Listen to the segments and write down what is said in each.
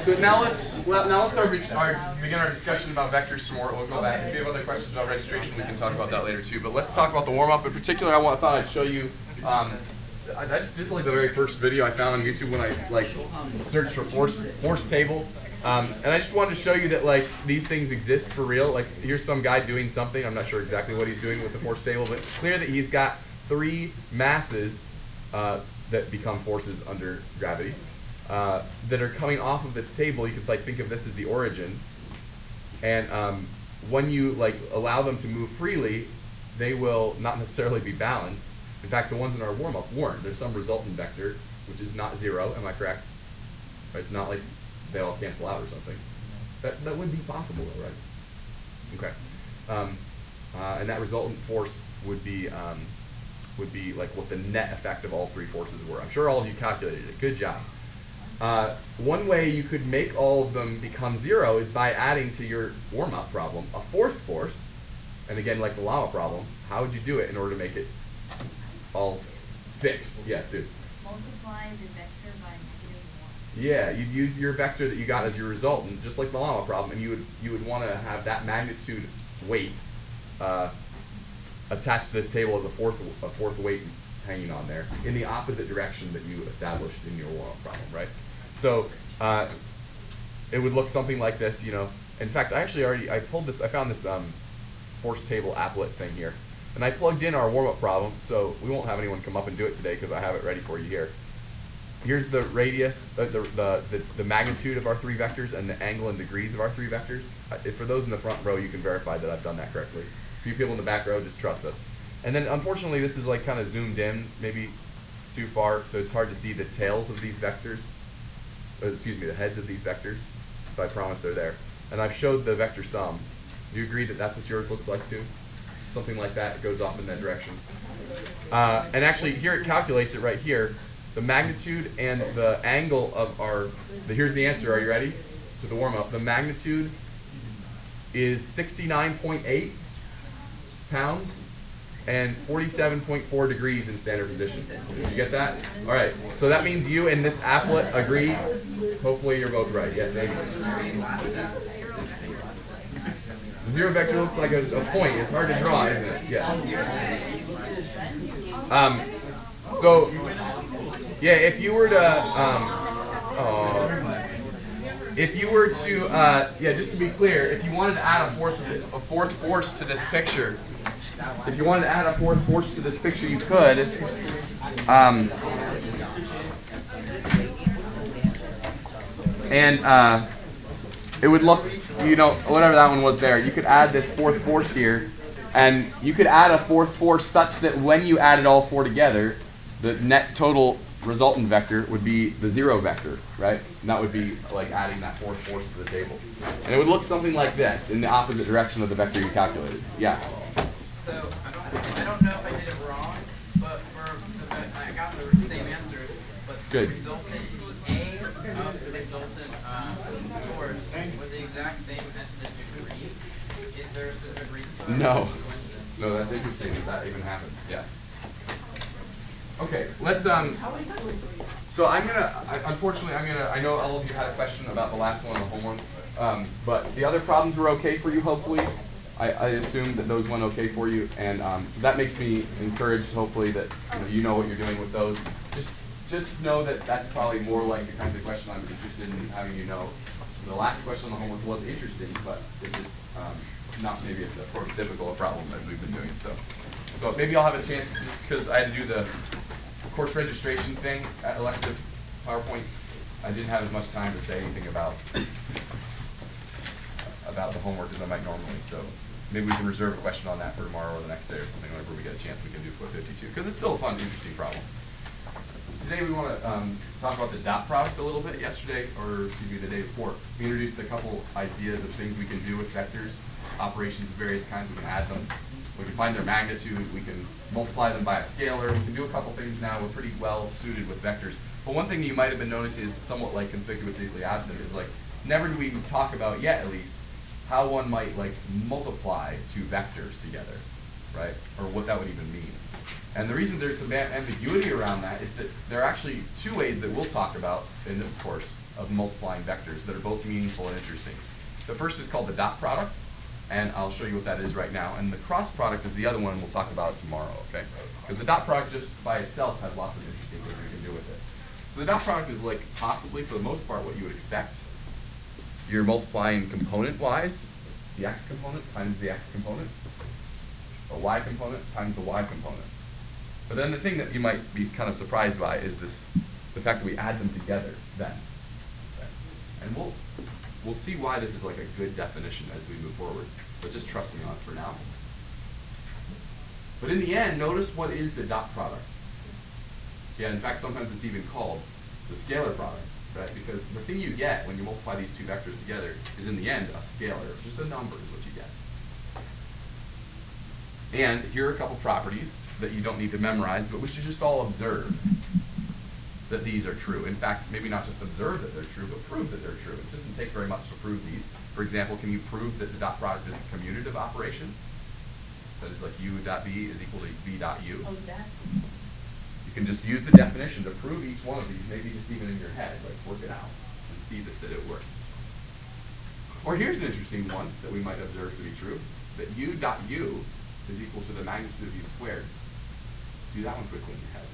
So now let's begin our discussion about vectors some more. We'll go back. If you have other questions about registration, we can talk about that later too. But let's talk about the warm-up. In particular, I thought I'd show you. This is like the very first video I found on YouTube when I searched for force table, and I just wanted to show you that these things exist for real. Here's some guy doing something. I'm not sure exactly what he's doing with the force table, but it's clear that he's got 3 masses that become forces under gravity. That are coming off of this table. You could think of this as the origin, and when you allow them to move freely, they will not necessarily be balanced. In fact, the ones in our warm-up weren't. There's some resultant vector which is not 0. Am I correct? Right, it's not like they all cancel out or something. That would be possible though, right? Okay, and that resultant force would be what the net effect of all 3 forces were. I'm sure all of you calculated it. Good job. One way you could make all of them become 0 is by adding to your warm-up problem a 4th force. And again, like the llama problem, how would you do it in order to make it all fixed? Yes, dude. Multiply the vector by -1. Yeah, you'd use your vector that you got as your resultant, just like the llama problem, and you would want to have that magnitude weight attached to this table as a fourth weight hanging on there in the opposite direction that you established in your warm-up problem, right? So it would look something like this, you know. In fact, I found this force table applet thing here, and I plugged in our warm-up problem, so we won't have anyone come up and do it today because I have it ready for you here. Here's the radius, the magnitude of our 3 vectors and the angle and degrees of our 3 vectors. For those in the front row, you can verify that I've done that correctly. A few people in the back row, just trust us. And then unfortunately this is kind of zoomed in, maybe too far, so it's hard to see the tails of these vectors, excuse me, the heads of these vectors, but I promise they're there. And I've showed the vector sum. Do you agree that that's what yours looks like too? Something like that, it goes off in that direction. And actually here it calculates it right here. The magnitude and the angle of here's the answer, are you ready? To the warm-up. The magnitude is 69.8 pounds and 47.4 degrees in standard position. Did you get that? All right, so that means you and this applet agree. Hopefully you're both right. Yes, Amy. The 0 vector looks like a point. It's hard to draw, isn't it? Yeah. So, yeah, if you were to, yeah, just to be clear, if you wanted to add a fourth force to this picture, you could. It would look, whatever that one was there, you could add this 4th force here, and you could add a 4th force such that when you added all 4 together, the net total resultant vector would be the 0 vector, right? And that would be like adding that 4th force to the table. And it would look something like this, in the opposite direction of the vector you calculated. Yeah? So, I don't know if I did it wrong, but I got the same answers, but good. The resultant A of the resultant force with the exact same as the degree. Is there a degree? No. No, that's interesting that even happens. Yeah. Okay, let's, so unfortunately, I know all of you had a question about the last one, the home ones, but the other problems were okay for you, hopefully. I assume that those went okay for you, and so that makes me encouraged, hopefully, that you know what you're doing with those. Just know that that's probably more like the kinds of question I'm interested in having you know. The last question on the homework was interesting, but it's just not maybe as prototypical a problem as we've been doing. So maybe I'll have a chance, just because I had to do the course registration thing at elective PowerPoint, I didn't have as much time to say anything about the homework as I might normally. So maybe we can reserve a question on that for tomorrow or the next day or something. Whenever we get a chance, we can do 452, because it's still a fun, interesting problem. Today we want to talk about the dot product a little bit. Yesterday, or excuse me, the day before, we introduced a couple ideas of things we can do with vectors, operations of various kinds. We can add them. We can find their magnitude. We can multiply them by a scalar. We can do a couple things now. We're pretty well suited with vectors. But one thing that you might have been noticing is somewhat conspicuously absent is never do we talk about yet, at least, how one might multiply 2 vectors together, right? Or what that would even mean. And the reason there's some ambiguity around that is that there are actually two ways that we'll talk about in this course of multiplying vectors that are both meaningful and interesting. The first is called the dot product, and I'll show you what that is right now. And the cross product is the other one, and we'll talk about it tomorrow, okay? Because the dot product just by itself has lots of interesting things we can do with it. So the dot product is like possibly, for the most part, what you would expect. You're multiplying component-wise, the x component times the x component, a y component times the y component. But then the thing that you might be kind of surprised by is the fact that we add them together then. Okay? And we'll see why this is like a good definition as we move forward, but just trust me on it for now. But in the end, notice what is the dot product. Yeah, in fact, sometimes it's even called the scalar product, right? Because the thing you get when you multiply these two vectors together is in the end a scalar, just a number is what you get. And here are a couple properties that you don't need to memorize, but we should just all observe that these are true. In fact, maybe not just observe that they're true, but prove that they're true. It doesn't take very much to prove these. For example, can you prove that the dot product is a commutative operation? That is like u dot b is equal to b dot u. Oh, that. You can just use the definition to prove each one of these, maybe just even in your head, like work it out and see that it works. Or here's an interesting one that we might observe to be true, that u dot u is equal to the magnitude of u squared. Do that one quickly in your head.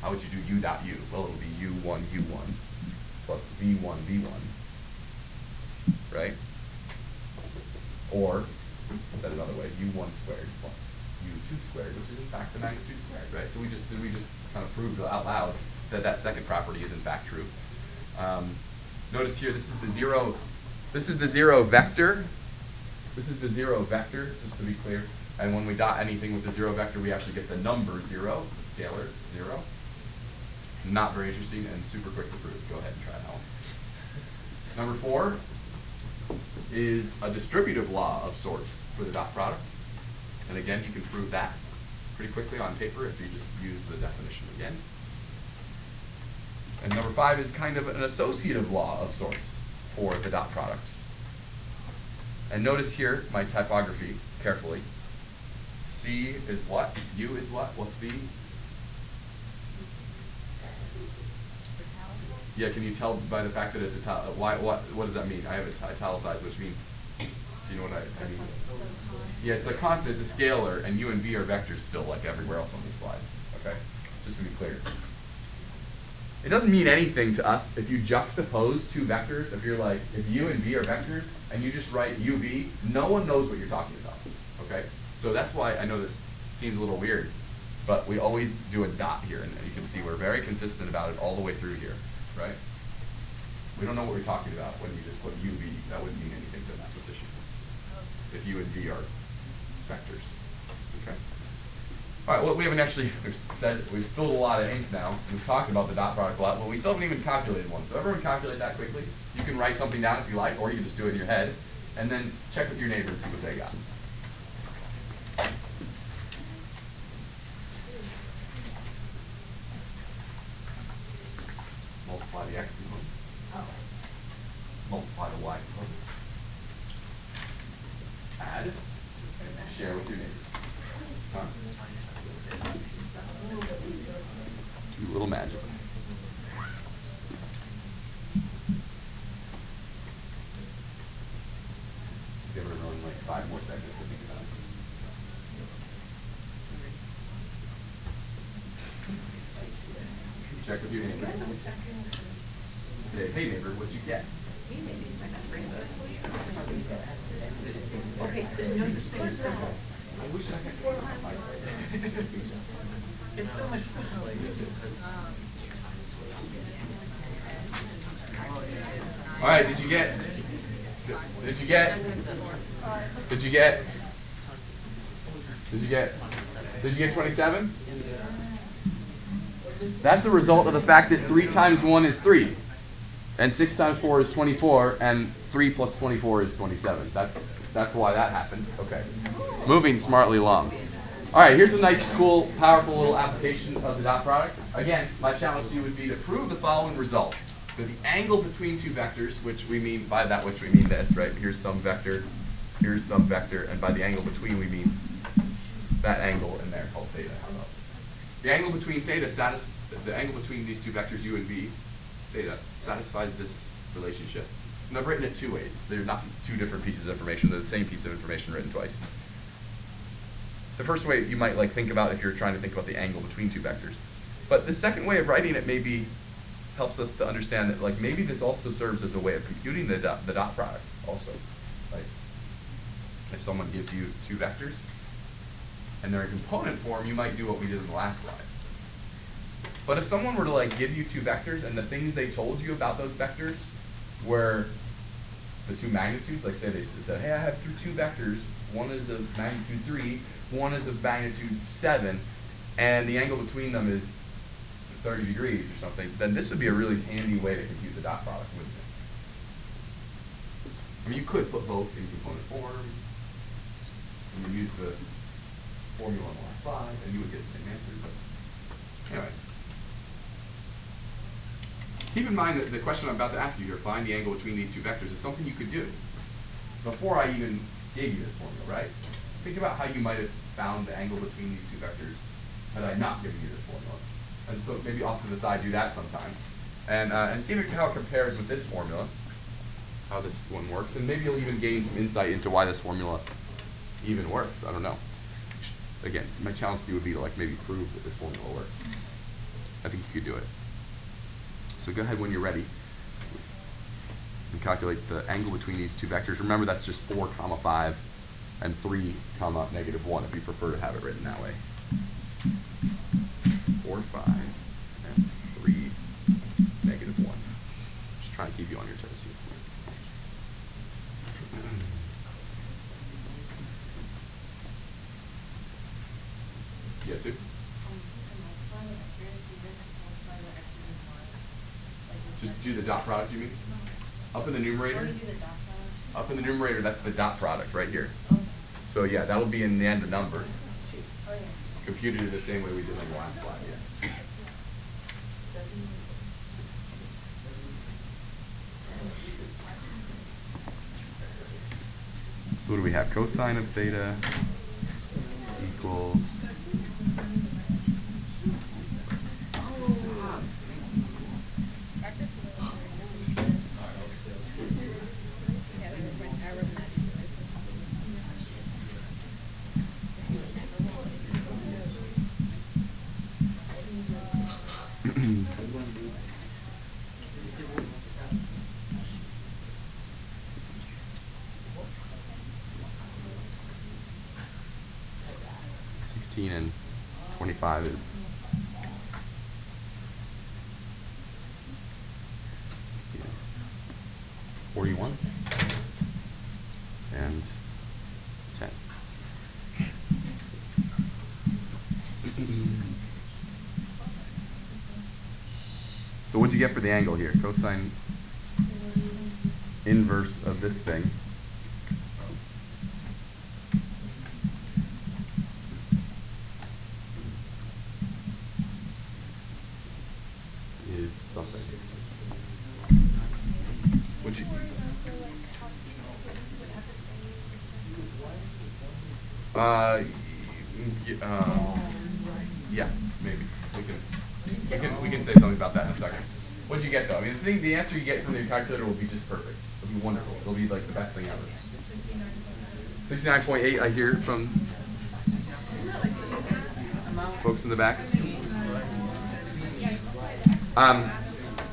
How would you do u dot u? Well, it'll be u1 u1 plus v1 v1, right? Or, said another way, u1 squared plus u2 squared, which is in fact the magnitude squared, right? So we just kind of proved out loud that that second property is in fact true. Notice here, this is the zero vector. This is the zero vector, just to be clear. And when we dot anything with the zero vector, we actually get the number 0, the scalar 0. Not very interesting and super quick to prove. Go ahead and try that one. Number 4 is a distributive law of sorts for the dot product. And again, you can prove that pretty quickly on paper if you just use the definition again. And number 5 is kind of an associative law of sorts for the dot product. And notice here my typography carefully. C is what? U is what? What's V? Yeah, can you tell by the fact that it's what does that mean? I have it italicized, which means, do you know what I mean? Yeah, it's a constant, it's a scalar, and U and V are vectors still like everywhere else on this slide. Okay? Just to be clear. It doesn't mean anything to us if you juxtapose two vectors. If you're like, if U and V are vectors, and you just write UV, no one knows what you're talking about. Okay? So that's why I know this seems a little weird, but we always do a dot here, and you can see we're very consistent about it all the way through here, right? We don't know what we're talking about when you just put UV. That wouldn't mean anything to that position. If U and V are vectors, okay? All right, well, we haven't actually, we've spilled a lot of ink now. We've talked about the dot product a lot, but we still haven't even calculated one. So everyone calculate that quickly. You can write something down if you like, or you can just do it in your head, and then check with your neighbor and see what they got. Multiply the x component. Multiply the y component. Add. Share with your neighbor. Huh? Do a little magic. Give everyone like 5 more seconds to think about it. Check with your neighbor. Say, hey neighbor, what'd you get? Okay, so no such thing as simple. I wish I could. It's so much fun. All right, did you get 27? That's a result of the fact that 3 times 1 is 3, and 6 times 4 is 24, and 3 plus 24 is 27. That's why that happened. Okay. Moving smartly along. All right, here's a nice, cool, powerful little application of the dot product. Again, my challenge to you would be to prove the following result. That the angle between two vectors, which we mean by that, which we mean this, right? Here's some vector, and by the angle between we mean that angle in there called theta. How about the angle between the angle between these two vectors u and v, theta, satisfies this relationship. And I've written it two ways. They're not two different pieces of information. They're the same piece of information written twice. The first way you might like think about if you're trying to think about the angle between two vectors. But the second way of writing it maybe helps us to understand that like maybe this also serves as a way of computing the dot product also. Like if someone gives you two vectors and they're in component form, you might do what we did in the last slide. But if someone were to like give you two vectors and the things they told you about those vectors were the two magnitudes, like say they said, hey, I have two vectors, one is of magnitude 3, one is of magnitude 7, and the angle between them is 30 degrees or something, then this would be a really handy way to compute the dot product, wouldn't it? I mean, you could put both in component form, and you use the formula on the last slide, and you would get the same answer, but anyway. Keep in mind that the question I'm about to ask you here, find the angle between these two vectors, is something you could do before I even gave you this formula, right? Think about how you might have found the angle between these two vectors had I not given you this formula. And so maybe off to the side, do that sometime. And see how it compares with this formula, how this one works, and maybe you'll even gain some insight into why this formula even works. I don't know. Again, my challenge to you would be to like maybe prove that this formula works. I think you could do it. So go ahead when you're ready and calculate the angle between these two vectors. Remember that's just 4, 5, and 3, -1 if you prefer to have it written that way. 4, 5, and 3, -1. Just trying to keep you on your toes here. Yes, sir? To do the dot product, you mean? Up in the numerator? Up in the numerator, that's the dot product right here. So yeah, that'll be in the end a number. Computed it the same way we did on the last slide, yeah. So what do we have? Cosine of theta equals and 25 is 41 and 10. So what'd you get for the angle here? Cosine inverse of this thing is something. What'd you? Yeah, maybe we can say something about that in a second. What'd you get though? I mean, the answer you get from the calculator will be just perfect. It'll be wonderful. It'll be like the best thing ever. 69.8. I hear from folks in the back.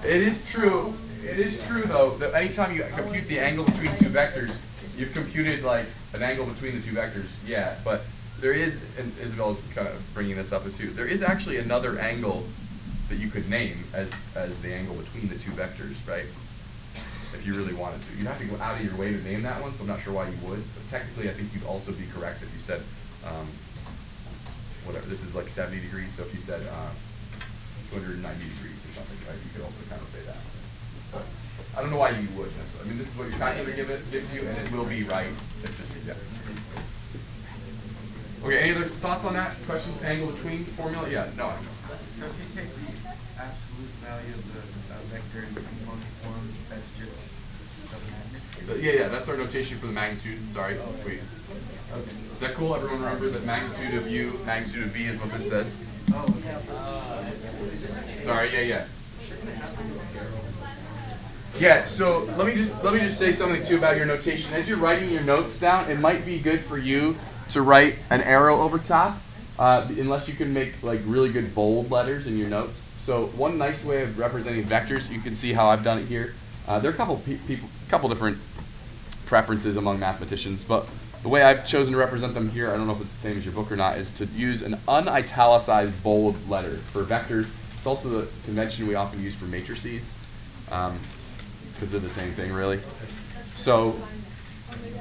It is true. It is true though that anytime you compute the angle between two vectors, you've computed like an angle between the two vectors. Yeah, but there is, and Isabel's kind of bringing this up too. There is actually another angle that you could name as the angle between the two vectors, right? If you really wanted to, you'd have to go out of your way to name that one. So I'm not sure why you would, but technically, I think you'd also be correct if you said whatever. This is like 70 degrees, so if you said 290 degrees or something, right? You could also kind of say that. But I don't know why you would necessarily. I mean, this is what your calculator gives you, and it will be right. It's just, yeah. Okay, any other thoughts on that? Questions? Angle between formula? Yeah, no. So if you take the absolute value of the vector in component form, that's just Yeah, that's our notation for the magnitude. Sorry. Wait. Is that cool? Everyone remember that magnitude of u, magnitude of v is what this says? Sorry, yeah. Yeah, so let me just say something too about your notation. As you're writing your notes down, it might be good for you to write an arrow over top, unless you can make like really good bold letters in your notes. So one nice way of representing vectors, you can see how I've done it here. There are a couple different preferences among mathematicians, but the way I've chosen to represent them here, I don't know if it's the same as your book or not, is to use an unitalicized bold letter for vectors. It's also the convention we often use for matrices, because they're the same thing, really. So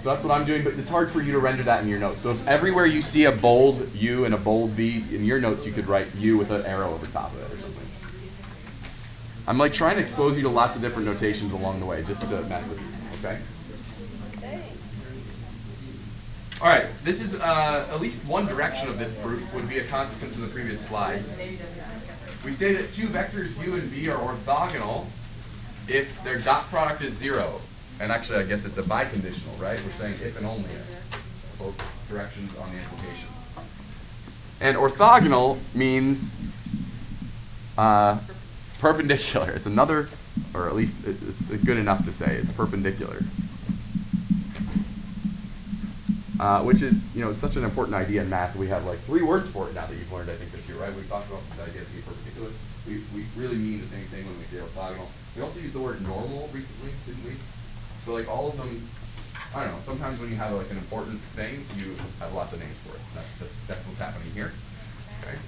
that's what I'm doing, but it's hard for you to render that in your notes. So if everywhere you see a bold U and a bold V in your notes, you could write U with an arrow over top of it or something. I'm like trying to expose you to lots of different notations along the way, just to mess with you, okay? All right, this is at least one direction of this proof would be a consequence of the previous slide. We say that two vectors u and v are orthogonal if their dot product is 0. And actually, I guess it's a biconditional, right? We're saying if and only if, both directions on the implication. And orthogonal means perpendicular. It's another, or at least it's good enough to say it's perpendicular. Which is, it's such an important idea in math. We have like 3 words for it now that you've learned, I think, this year, right? We talked about the idea of being perpendicular. We really mean the same thing when we say orthogonal. We also used the word normal recently, didn't we? So like all of them, I don't know, sometimes when you have like an important thing, you have lots of names for it. That's what's happening here. Okay.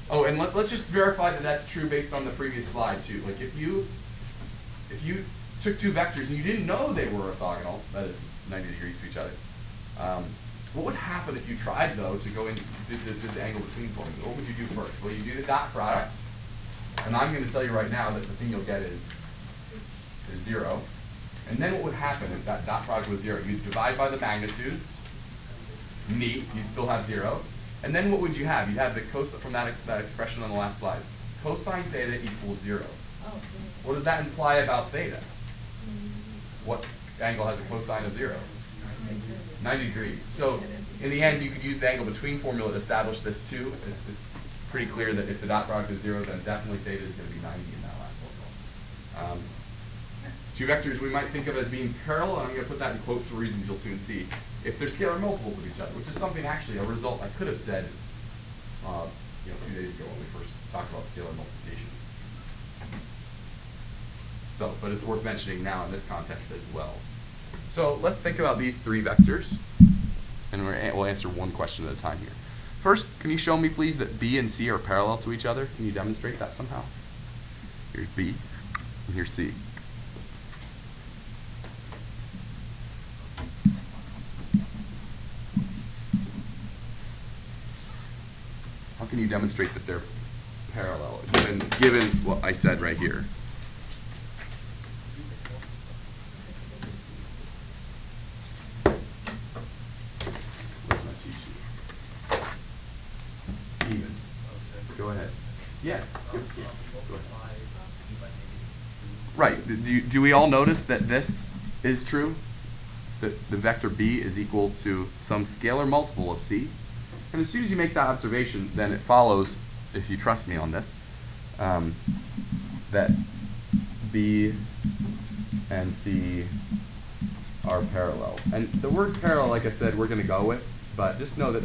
Oh, and let's just verify that that's true based on the previous slide too. Like if you took 2 vectors and you didn't know they were orthogonal, that is 90 degrees to each other, what would happen if you tried, though, to go in did the angle between formula? What would you do first? Well, you do the dot product, and I'm going to tell you right now that the thing you'll get is 0. And then what would happen if that dot product was 0? You'd divide by the magnitudes. Neat. You'd still have 0. And then what would you have? You'd have the cosine from that expression on the last slide. Cosine theta equals 0. What does that imply about theta? What angle has a cosine of 0? 90 degrees. So in the end, you could use the angle between formula to establish this too. It's pretty clear that if the dot product is 0, then definitely theta is going to be 90 in that last formula. 2 vectors we might think of as being parallel, and I'm going to put that in quotes for reasons you'll soon see, if they're scalar multiples of each other, which is something actually, a result I could have said 2 days ago when we first talked about scalar multiplication. So, but it's worth mentioning now in this context as well. So let's think about these 3 vectors, and we'll answer one question at a time here. First, can you show me, please, that B and C are parallel to each other? Can you demonstrate that somehow? Here's B, and here's C. How can you demonstrate that they're parallel, given what I said right here? Go ahead. Yeah. Go ahead. Right. Do we all notice that this is true? That the vector B is equal to some scalar multiple of C? And as soon as you make that observation, then it follows, if you trust me on this, that B and C are parallel. And the word parallel, like I said, we're going to go with, but just know that,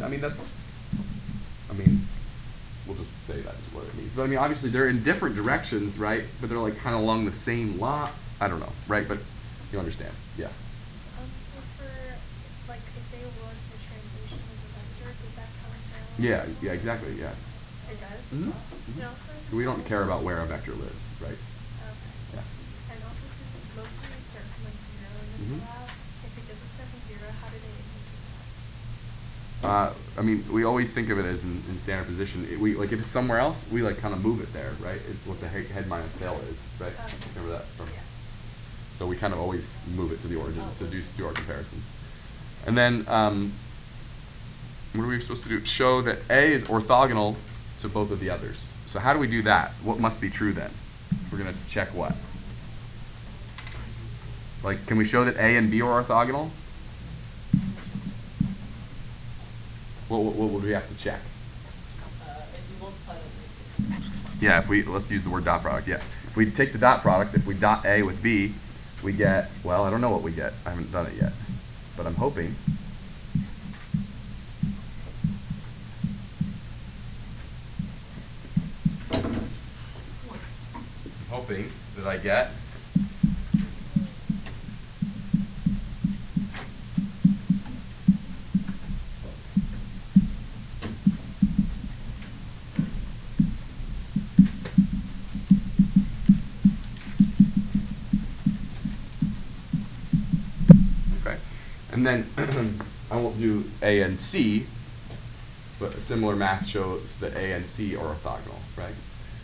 we'll just say that's what it means. But obviously they're in different directions, right? But they're like kind of along the same line. I don't know, right? But you understand, yeah. So for, like, if they was the translation of the vector, does that count as parallel? Yeah, exactly, yeah. It does? Mm-hmm. And also, since We don't care about where a vector lives, right? Okay. Yeah. And also, since most of these start from like 0 and then go out, if it doesn't start from 0, how do they indicate that? We always think of it as in standard position. Like if it's somewhere else, we like kind of move it there, right? It's what the head minus tail is, right? Remember that? So we kind of always move it to the origin to do our comparisons. And then what are we supposed to do? Show that A is orthogonal to both of the others. So how do we do that? What must be true then? We're going to check what? Like, can we show that A and B are orthogonal? What would we have to check? If you multiply them. Yeah, if we, let's use the word dot product, yeah. If we take the dot product, if we dot A with B, we get, well, I don't know what we get. I haven't done it yet. But I'm hoping. That I get okay, and then I won't do A and C, but similar math shows that A and C are orthogonal, right?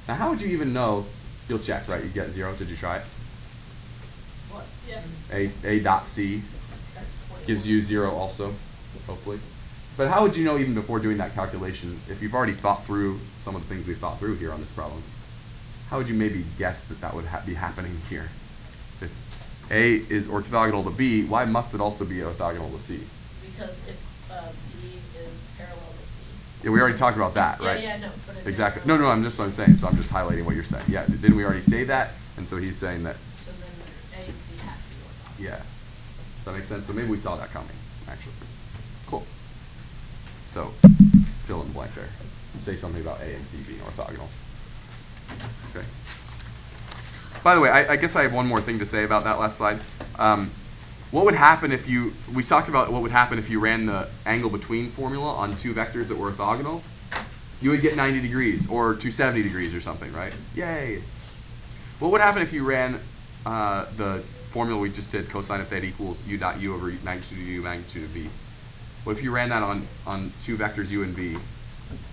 Now, how would you even know? You'll check, right? You get 0. Did you try it? What? Yeah. A dot C gives you 0 also, hopefully. But how would you know even before doing that calculation, if you've already thought through some of the things we've thought through here on this problem, how would you maybe guess that that would be happening here? If A is orthogonal to B, why must it also be orthogonal to C? Because if B is parallel to C. Yeah, we already talked about that, right? Yeah, no. But Exactly. No, I'm saying, so I'm just highlighting what you're saying. Yeah, didn't we already say that? And so he's saying that. So then A and C have to be orthogonal. Yeah. Does that make sense? So maybe we saw that coming, actually. Cool. So, fill in the blank there. Say something about A and C being orthogonal. Okay. By the way, I guess I have one more thing to say about that last slide. What would happen if we talked about what would happen if you ran the angle between formula on two vectors that were orthogonal? You would get 90 degrees or 270 degrees or something, right? Yay. What would happen if you ran the formula we just did, cosine of theta equals u dot u over magnitude of u, magnitude of v? What if you ran that on two vectors u and v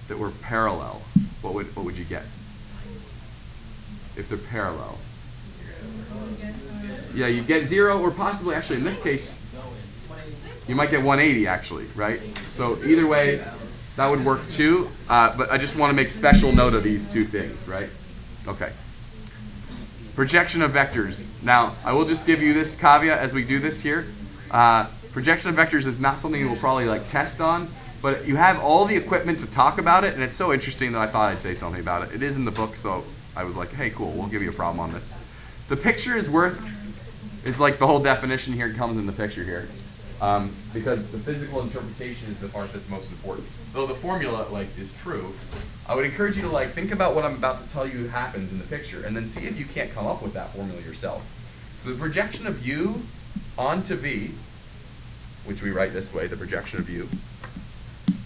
that were parallel? What would you get if they're parallel? Yeah, you get 0, or possibly, actually, in this case, you might get 180, actually, right? So either way, that would work too, but I just want to make special note of these two things, right? Okay. Projection of vectors. Now, I will just give you this caveat as we do this here. Projection of vectors is not something we'll probably test on, but you have all the equipment to talk about it, and it's so interesting that I thought I'd say something about it. It is in the book, so I was like, hey, cool, we'll give you a problem on this. The picture is it's like the whole definition here comes in the picture here. Because the physical interpretation is the part that's most important. Though the formula is true, I would encourage you to think about what I'm about to tell you happens in the picture, and then see if you can't come up with that formula yourself. So the projection of u onto v, which we write this way, the projection of u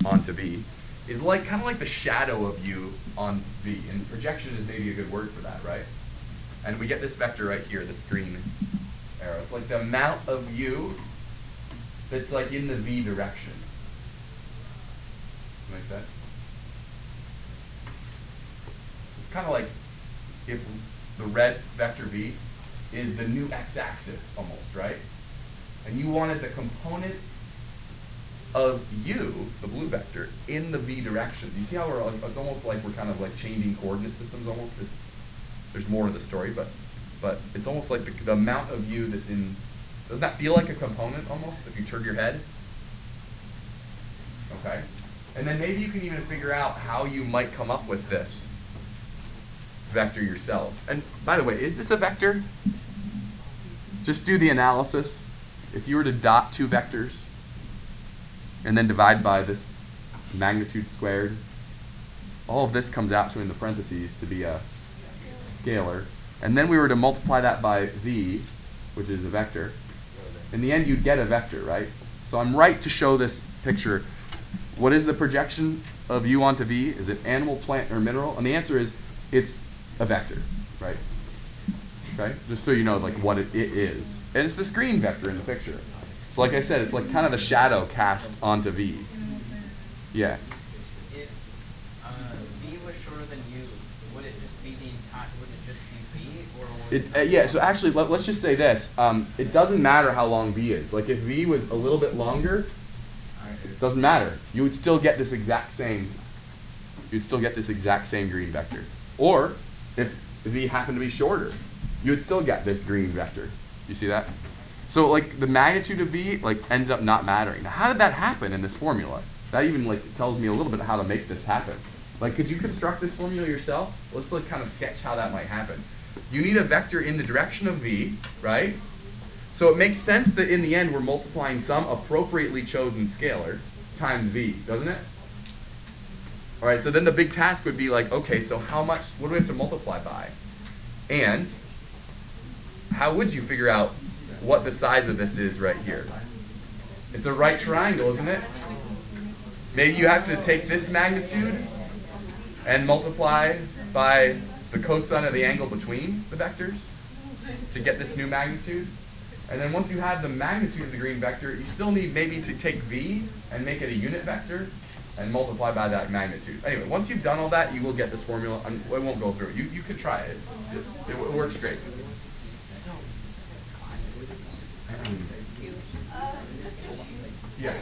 onto v, is kind of like the shadow of u on v, and projection is maybe a good word for that, right? And we get this vector right here, this green arrow. It's like the amount of u that's in the v direction. Make sense? It's kind of like if the red vector v is the new x-axis almost, right? And you wanted the component of u, the blue vector, in the v direction. Do you see how it's almost like we're kind of changing coordinate systems almost? There's more to the story, but it's almost like the amount of u that's in. Doesn't that feel like a component almost if you turn your head? Okay. And then maybe you can even figure out how you might come up with this vector yourself. And by the way, is this a vector? Just do the analysis. If you were to dot two vectors and then divide by this magnitude squared, all of this comes out to, in the parentheses, to be a scalar. And then we were to multiply that by v, which is a vector. In the end, you'd get a vector, right? So I'm right to show this picture. What is the projection of u onto v? Is it animal, plant, or mineral? And the answer is it's a vector, right? Okay? Just so you know what it is. And it's this green vector in the picture. It's like I said, it's kind of the shadow cast onto v. Yeah. If v was shorter than u, would it just be the entire? Would it just be v, or would Yeah. So actually, let's just say this. It doesn't matter how long v is. If v was a little bit longer, it doesn't matter. You would still get this exact same. You'd still get this exact same green vector. Or if v happened to be shorter, you would still get this green vector. You see that? So like the magnitude of v like ends up not mattering. Now how did that happen in this formula? That even like tells me a little bit how to make this happen. Like could you construct this formula yourself? Let's like kind of sketch how that might happen. You need a vector in the direction of v, right? So it makes sense that in the end we're multiplying some appropriately chosen scalar times v, doesn't it? All right, so then the big task would be like, okay, so how much, what do we have to multiply by? And how would you figure out what the size of this is right here? It's a right triangle, isn't it? Maybe you have to take this magnitude and multiply by the cosine of the angle between the vectors to get this new magnitude. And then once you have the magnitude of the green vector, you still need maybe to take v and make it a unit vector and multiply by that magnitude. Anyway, once you've done all that, you will get this formula. I won't go through it. You could try it. It works great. Yeah.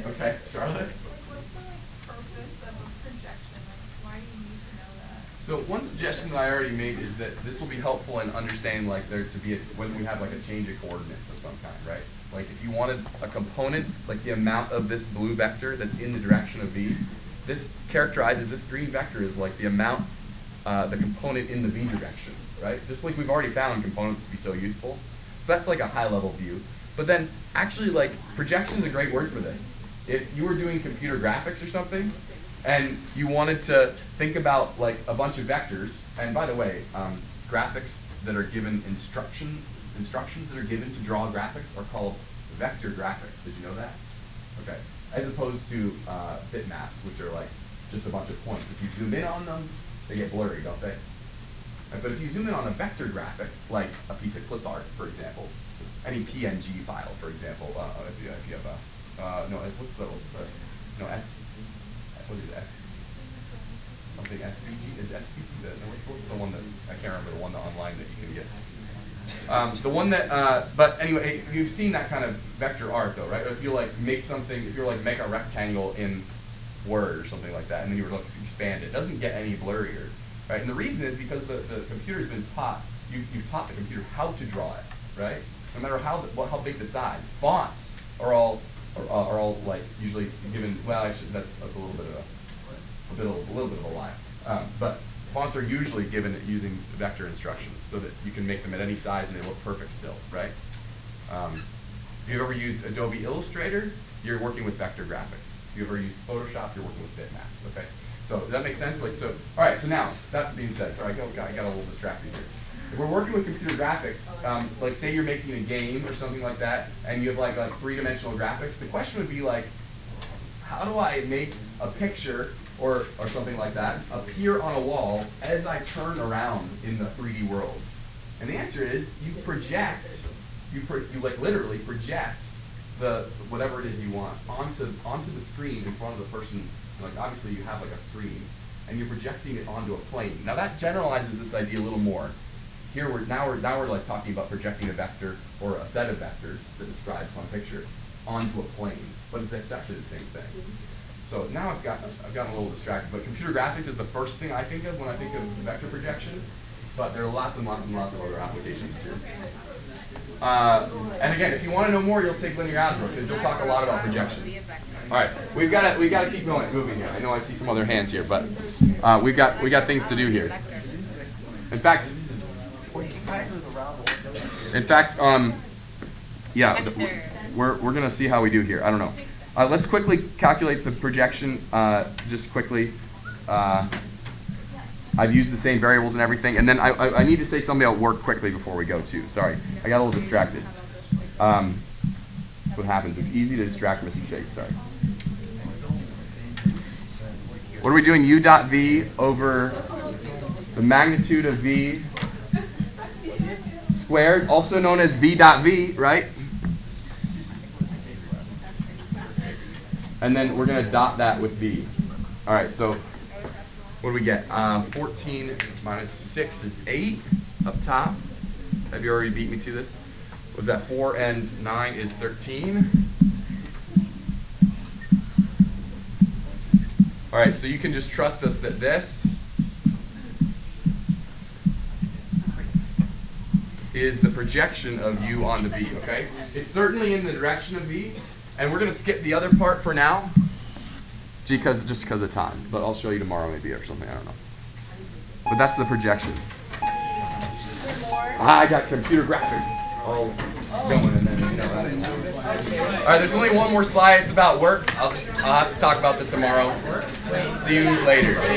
Okay, Charlotte? What's the purpose of a projection? Why do you need to know that? So one suggestion that I already made is that this will be helpful in understanding like there to be when we have like a change of coordinates of some kind, right? Like if you wanted a component, like the amount of this blue vector that's in the direction of v, this characterizes this green vector as like the amount, the component in the v direction, right? Just like we've already found components to be so useful. So that's like a high level view. But then actually like projection is a great word for this. If you were doing computer graphics or something, and you wanted to think about like a bunch of vectors, and by the way, graphics that are given instructions that are given to draw graphics are called vector graphics. Did you know that? Okay. As opposed to bitmaps, which are like just a bunch of points. If you zoom in on them, they get blurry, don't they? But if you zoom in on a vector graphic, like a piece of clip art, for example, any PNG file, for example, if you have a what is S? Something SVG? Is SVG what's the one that, I can't remember the one online that you can get. The one that, but anyway, you've seen that kind of vector art though, right? If you like make something, if you're like make a rectangle in Word or something like that, and then you were like expand it, doesn't get any blurrier, right? And the reason is because the computer's been taught, you've taught the computer how to draw it, right? No matter how big the size. Fonts are all like usually given. Well, actually, that's a little bit of a lie. But fonts are usually given using vector instructions so that you can make them at any size and they look perfect still, right? If you've ever used Adobe Illustrator, you're working with vector graphics. If you've ever used Photoshop, you're working with bitmaps. Okay. So does that make sense? Like so. All right. So now that being said, sorry, I got a little distracted here. If we're working with computer graphics, like say you're making a game or something like that, and you have like three-dimensional graphics, the question would be like, how do I make a picture or something like that appear on a wall as I turn around in the 3D world? And the answer is you project, you like literally project the whatever it is you want onto the screen in front of the person. Like obviously you have like a screen, and you're projecting it onto a plane. Now that generalizes this idea a little more. Here we're like talking about projecting a vector or a set of vectors that describes some picture onto a plane, but it's actually the same thing. So now I've gotten a little distracted, but computer graphics is the first thing I think of when I think of vector projection, but there are lots and lots and lots of other applications too. And again, if you want to know more, you'll take linear algebra because you'll talk a lot about projections. All right, we got to keep moving here. I know I see some other hands here, but we got things to do here. In fact, yeah, we're gonna see how we do here. I don't know. Let's quickly calculate the projection. Just quickly. I've used the same variables and everything, and then I need to say something about work quickly before we go too. Sorry, I got a little distracted. That's what happens. It's easy to distract Mr. Chase. Sorry. What are we doing? U dot V over the magnitude of V squared, also known as V dot V, right? And then we're going to dot that with V. All right, so what do we get? 14 minus 6 is 8 up top. Have you already beat me to this? Was that 4 and 9 is 13? All right, so you can just trust us that this is the projection of u onto v, okay? It's certainly in the direction of v, and we're going to skip the other part for now, just because of time. But I'll show you tomorrow maybe or something, I don't know. But that's the projection. I got computer graphics all going, and then you know that. All right, there's only one more slide. It's about work. I'll have to talk about that tomorrow. See you later.